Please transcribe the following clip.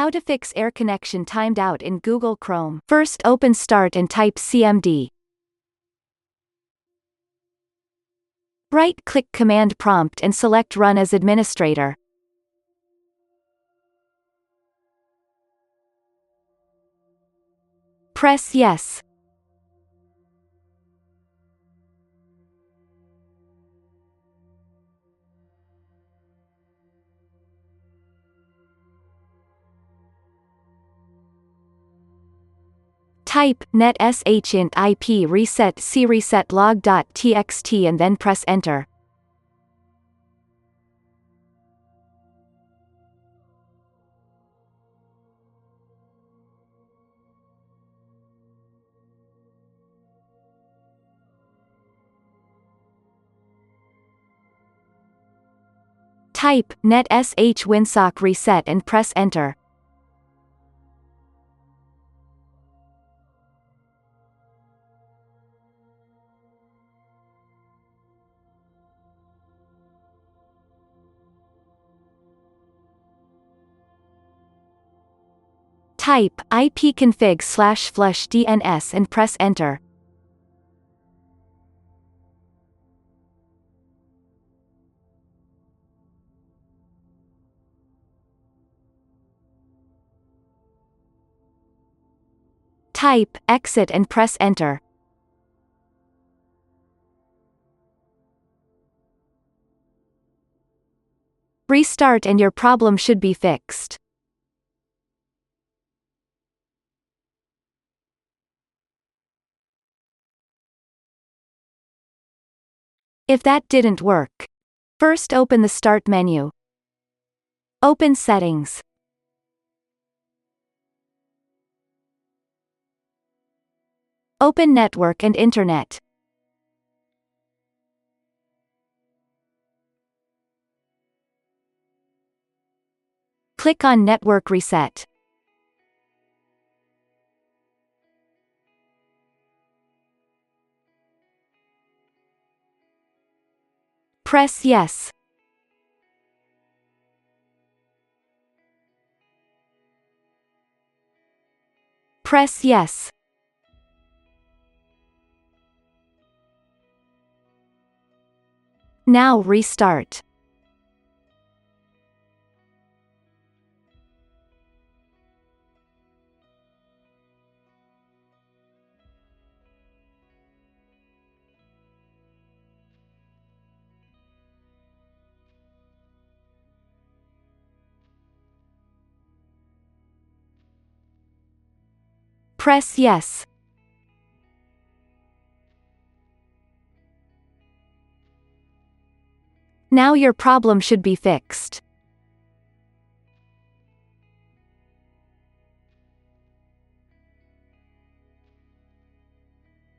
How to fix air connection timed out in Google Chrome. First, open Start and type cmd. Right-click Command Prompt and select Run as Administrator. Press Yes. Type net shint ip reset c reset log.txt and then press Enter. Type net sh winsock reset and press Enter. Type ipconfig/flush DNS and press Enter. Type exit and press Enter. Restart and your problem should be fixed. If that didn't work, first open the Start menu. Open Settings. Open Network and Internet. Click on Network Reset. Press Yes. Press Yes. Now restart. Press Yes. Now your problem should be fixed.